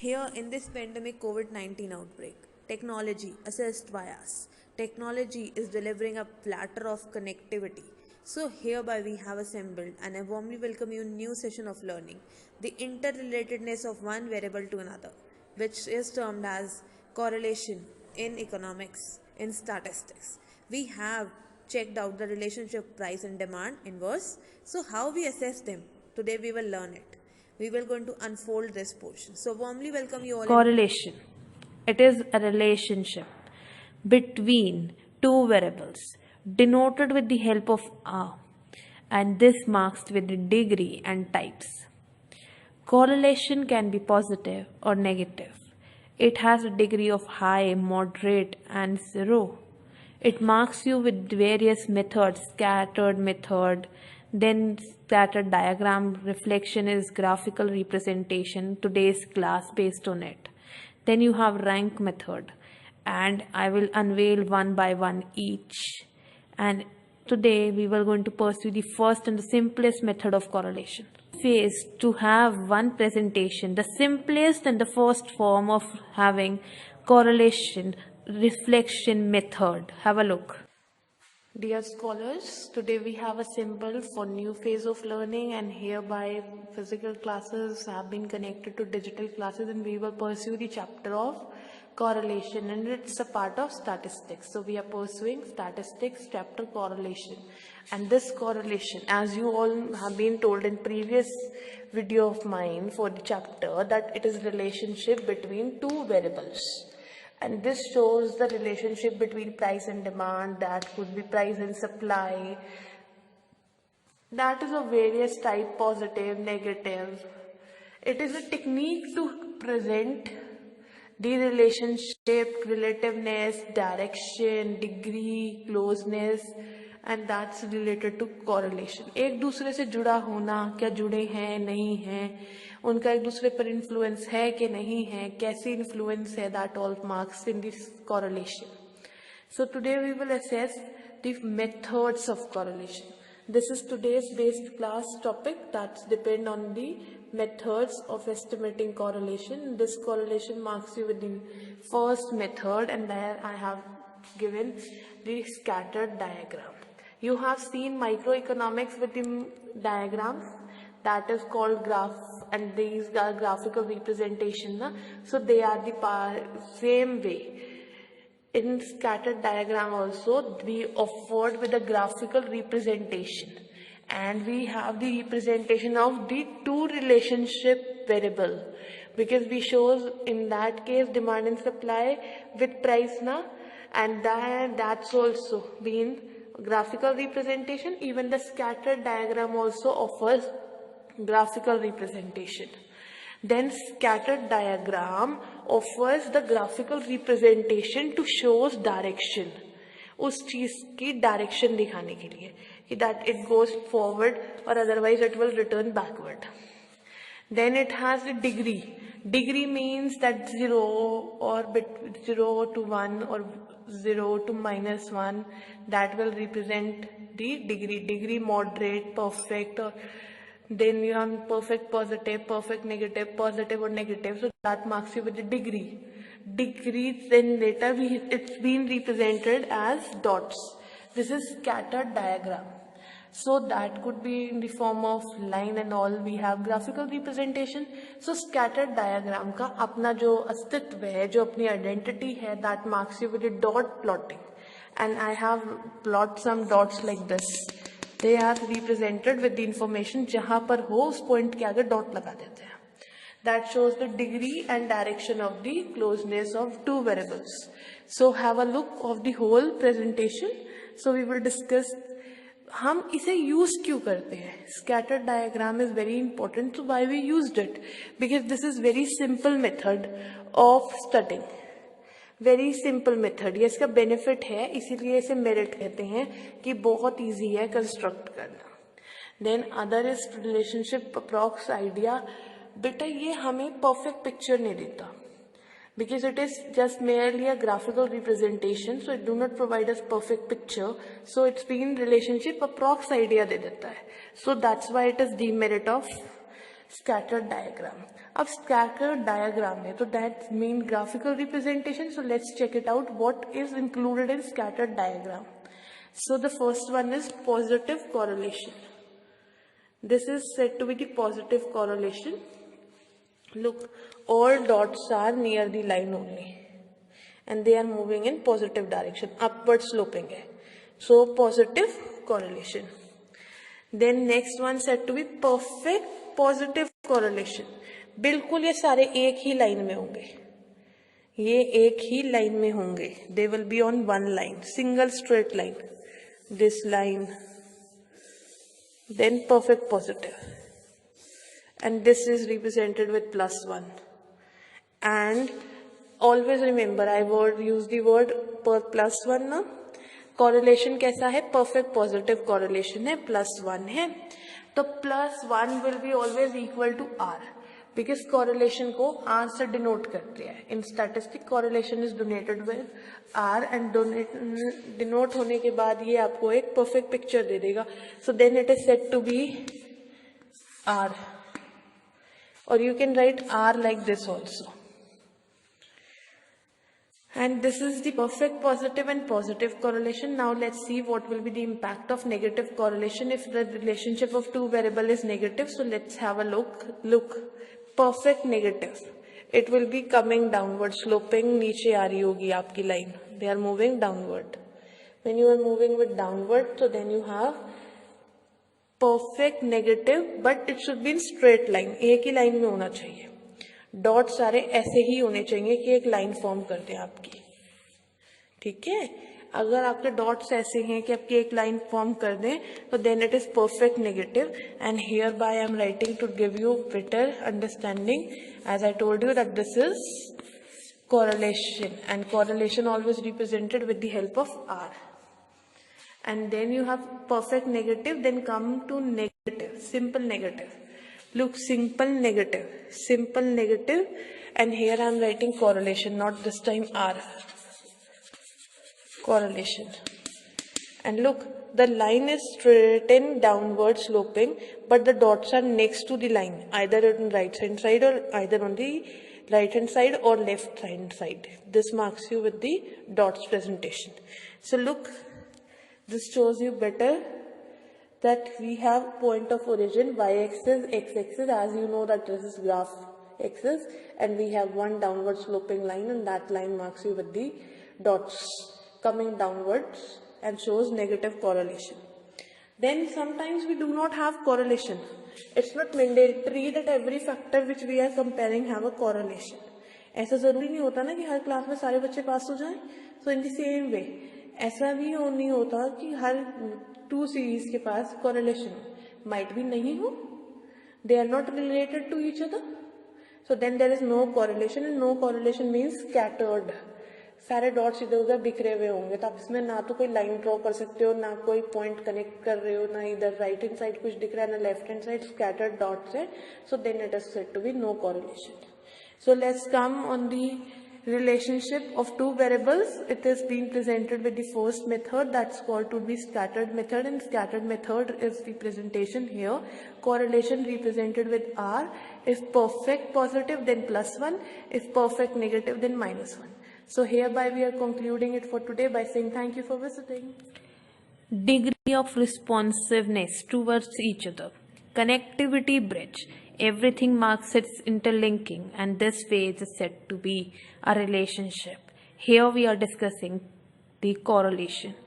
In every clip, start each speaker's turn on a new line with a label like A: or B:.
A: Here in this pandemic COVID-19 outbreak, technology assessed by us. Technology is delivering a platter of connectivity. So hereby we have assembled and I warmly welcome you in new session of learning the interrelatedness of one variable to another, which is termed as correlation in economics, in statistics. We have checked out the relationship price and demand inverse. So how we assess them? Today we will learn it. We will going to unfold this portion. So warmly welcome you all.
B: Correlation. It is a relationship between two variables denoted with the help of R, and this marks with the degree and types. Correlation can be positive or negative. It has a degree of high, moderate, and zero. It marks you with various methods, scattered method, then scattered diagram reflection is graphical representation, today's class based on it. Then you have rank method, and I will unveil one by one each. And today we were going to pursue the first and the simplest method of correlation. Phase to have one presentation, the simplest and the first form of having correlation reflection method. Have a look. Dear scholars, today we have a symbol for new phase of learning, and hereby physical classes have been connected to digital classes, and we will pursue the chapter of correlation, and it's a part of statistics. So we are pursuing statistics chapter correlation, and this correlation, as you all have been told in previous video of mine for the chapter, that it is relationship between two variables. And this shows the relationship between price and demand, that could be price and supply. That is of various type, positive, negative. It is a technique to present the relationship, relativeness, direction, degree, closeness, and that's related to correlation. एक दूसरे से जुड़ा होना, क्या जुड़े हैं नहीं हैं, उनका एक दूसरे पर इन्फ्लुएंस है कि नहीं है, कैसी इन्फ्लुएंस है, that all marks in this correlation. So today we will assess the methods of correlation. This is today's base class topic, that's depend on the methods of estimating correlation. This correlation marks you with the first method, and there I have given the scattered diagram. You have seen microeconomics with the diagrams, that is called graph, and these are graphical representation. So they are the same way. In scattered diagram also we offered with a graphical representation, and we have the representation of the two relationship variable, because we shows in that case demand and supply with price na, and that's also been graphical representation. Even the scattered diagram also offers graphical representation. Then scattered diagram offers the graphical representation to shows direction, उस चीज की direction दिखाने के लिए कि that it goes forward or otherwise it will return backward. Then it has a degree. Degree means that 0 or 0 to 1 or 0 to -1, that will represent the degree. Degree moderate, perfect, or then you have perfect positive, perfect negative, positive or negative. So that marks you with the degree. Degree, then later it's been represented as dots. This is scattered diagram. So that could be in the form of line and all. We have graphical representation. So scattered diagram का अपना जो अस्तित्व है, जो अपनी identity है, that marks you with the dot plotting. And I have plot some dots like this. They are represented with the information जहाँ पर हो उस point के आगे dot लगा देते हैं. That shows the degree and direction of the closeness of two variables. So have a look of the whole presentation. So we will discuss हम इसे यूज क्यों करते हैं. Scattered diagram is very important. So why we used it? Because this is very simple method of studying. Very simple method, ये इसका benefit है, इसीलिए इसे मेरिट कहते हैं कि बहुत इजी है कंस्ट्रक्ट करना. Then other is relationship approx idea. बेटा ये हमें परफेक्ट पिक्चर नहीं देता, because it is just merely a graphical representation, so it do not provide us perfect picture. So it's been relationship approx idea दे देता है. So that's why it is demerit of scattered diagram. अब scattered diagram है तो that mean graphical representation. So let's check it out. What is included in scattered diagram? So the first one is positive correlation. This is said to be the positive correlation. Look, all dots are near the line only and they are moving in positive direction, upward sloping hai. So positive correlation. Then next one said to be perfect positive correlation. बिल्कुल ये सारे एक ही line में होंगे, ये एक ही line में होंगे. They will be on one line, single straight line. This line, then perfect positive, and this is represented with +1. And always remember, I use the word per +1 ना. Correlation कैसा है? Perfect positive correlation है, +1 है. तो +1 will be always equal to R, because correlation को R से denote करते हैं. In statistic, correlation is denoted with R, and denote होने के बाद ये आपको एक perfect picture दे देगा. So then it is said to be R, or you can write R like this also. And this is the perfect positive and positive correlation. Now let's see what will be the impact of negative correlation if the relationship of two variables is negative. So let's have a look. Look, perfect negative. It will be coming downward, sloping. नीचे आ रही होगी आपकी line. They are moving downward. When you are moving with downward, so then you have perfect negative, but it should be in straight line. एक ही line में होना चाहिए. Dot सारे ऐसे ही होने चाहिए कि एक लाइन फॉर्म कर दें आपकी. ठीक है, अगर आपके डॉट्स ऐसे हैं कि आपकी एक लाइन फॉर्म कर दें तो then it is perfect negative. And hereby I am writing to give you better understanding, as I told you that this is correlation, and correlation always represented with the help of R. And then you have perfect negative, then come to negative, simple negative. Look, simple negative, and here I am writing correlation, not this time R. Correlation. And look, the line is straightened downward sloping, but the dots are next to the line, either on right hand side or either on the right hand side or left hand side. This marks you with the dots presentation. So look, this shows you better that we have point of origin y-axis, x-axis, as you know that this is graph axis, and we have one downward sloping line, and that line marks you with the dots coming downwards and shows negative correlation. Then sometimes we do not have correlation. It's not mandatory that every factor which we are comparing have a correlation. ऐसा जरूरी नहीं होता ना कि हर class में सारे बच्चे पास हो जाएं. So in the same way, ऐसा भी नहीं होता कि हर 2 series के पास correlation might be नहीं हो. They are not related to each other. So then there is no correlation, and no correlation means scattered. सारे डॉट्स इधर उधर बिखरे हुए होंगे, तो आप इसमें ना तो कोई लाइन ड्रॉ कर सकते हो, ना कोई पॉइंट कनेक्ट कर रहे हो, ना इधर राइट हैंड साइड कुछ दिख रहा है, ना left hand side, scattered dots है. So then it is said to be no correlation. So let's come on the relationship of two variables. It is being presented with the first method, that's called to be scattered method, and scattered method is the presentation here. Correlation represented with R. If perfect positive, then +1. If perfect negative, then -1. So hereby we are concluding it for today by saying thank you for visiting.
A: Degree of responsiveness towards each other. Connectivity bridge. Everything marks its interlinking, and this phase is said to be a relationship. Here we are discussing the correlation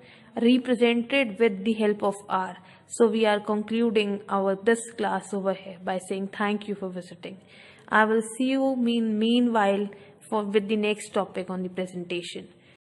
A: represented with the help of R. So we are concluding this class over here by saying thank you for visiting. I will see you meanwhile with the next topic on the presentation.